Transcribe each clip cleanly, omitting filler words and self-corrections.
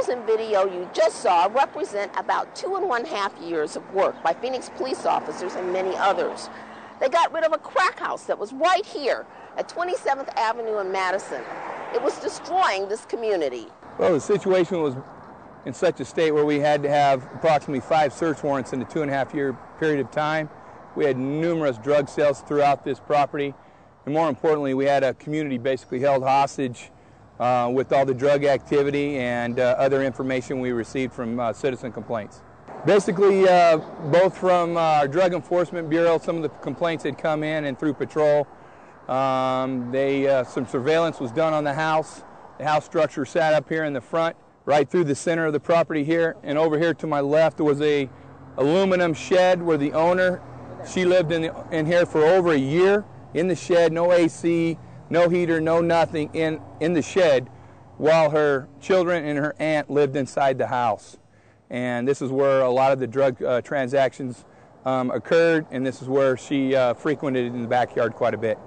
photos and video you just saw represent about 2.5 years of work by Phoenix police officers and many others. They got rid of a crack house that was right here at 27th Avenue in Madison. It was destroying this community. Well, the situation was in such a state where we had to have approximately 5 search warrants in a 2.5-year period of time. We had numerous drug sales throughout this property, and more importantly, we had a community basically held hostage with all the drug activity and other information we received from citizen complaints. Basically, both from our Drug Enforcement Bureau, some of the complaints had come in, and through patrol, some surveillance was done on the house. The house structure sat up here in the front, right through the center of the property here, and over here to my left there was a aluminum shed where the owner, she lived in here for over a year in the shed, no AC, no heater, no nothing in the shed, while her children and her aunt lived inside the house. And this is where a lot of the drug transactions occurred, and this is where she frequented in the backyard quite a bit.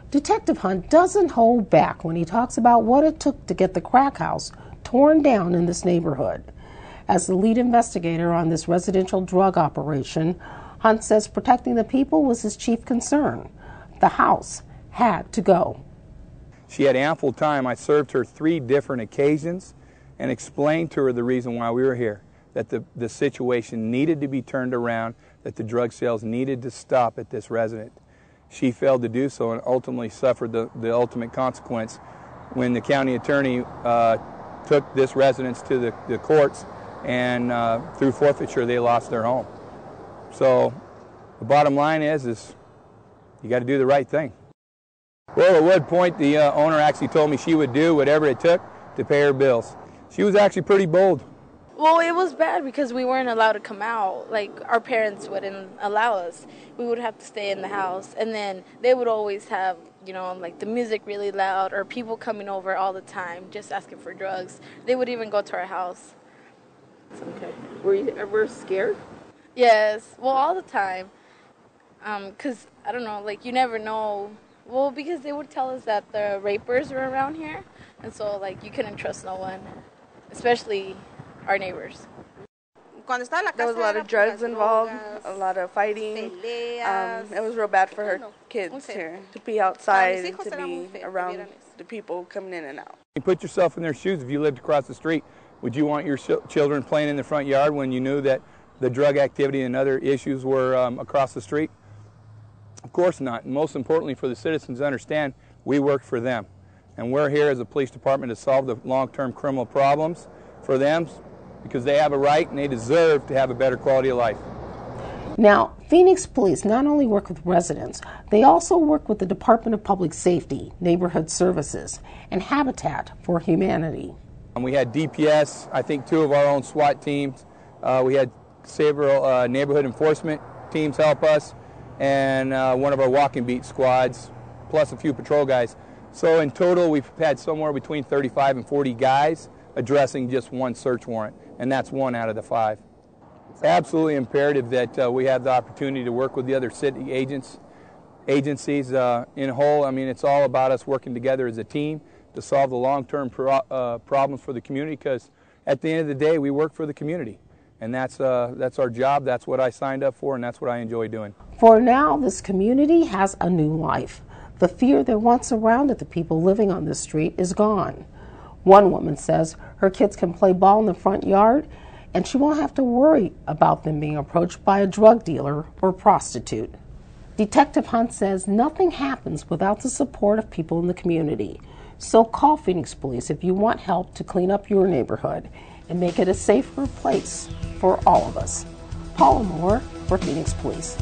Detective Hunt doesn't hold back when he talks about what it took to get the crack house torn down in this neighborhood. As the lead investigator on this residential drug operation, Hunt says protecting the people was his chief concern. The house had to go. She had ample time. I served her 3 different occasions and explained to her the reason why we were here, that the situation needed to be turned around, that the drug sales needed to stop at this residence. She failed to do so and ultimately suffered the ultimate consequence when the county attorney took this residence to the courts, and through forfeiture they lost their home. So the bottom line is you got to do the right thing. Well, at one point the owner actually told me she would do whatever it took to pay her bills. She was actually pretty bold. Well, it was bad because we weren't allowed to come out. Like, our parents wouldn't allow us. We would have to stay in the house. And then they would always have, like the music really loud, or people coming over all the time just asking for drugs. They would even go to our house. Okay. Were you ever scared? Yes. Well, all the time. 'Cause, I don't know, like, you never know. Well, because they would tell us that the rapers were around here. And so, like, you couldn't trust no one, especially our neighbors. There was a lot of drugs involved, a lot of fighting. It was real bad for her kids here to be outside and to be around the people coming in and out. You put yourself in their shoes. If you lived across the street, would you want your children playing in the front yard when you knew that the drug activity and other issues were across the street? Of course not. And most importantly, for the citizens to understand, we work for them. And we're here as a police department to solve the long-term criminal problems for them, because they have a right and they deserve to have a better quality of life. Now, Phoenix Police not only work with residents, they also work with the Department of Public Safety, Neighborhood Services, and Habitat for Humanity. And we had DPS, I think 2 of our own SWAT teams. We had several neighborhood enforcement teams help us, and one of our walking beat squads, plus a few patrol guys. So in total, we've had somewhere between 35 and 40 guys addressing just one search warrant, and that's 1 out of the 5. It's absolutely imperative that we have the opportunity to work with the other city agencies in whole. I mean, it's all about us working together as a team to solve the long-term problems for the community, because at the end of the day, we work for the community. And that's our job, that's what I signed up for, and that's what I enjoy doing. For now, this community has a new life. The fear that once surrounded the people living on this street is gone. One woman says her kids can play ball in the front yard, and she won't have to worry about them being approached by a drug dealer or prostitute. Detective Hunt says nothing happens without the support of people in the community. So call Phoenix Police if you want help to clean up your neighborhood and make it a safer place for all of us. Paula Moore for Phoenix Police.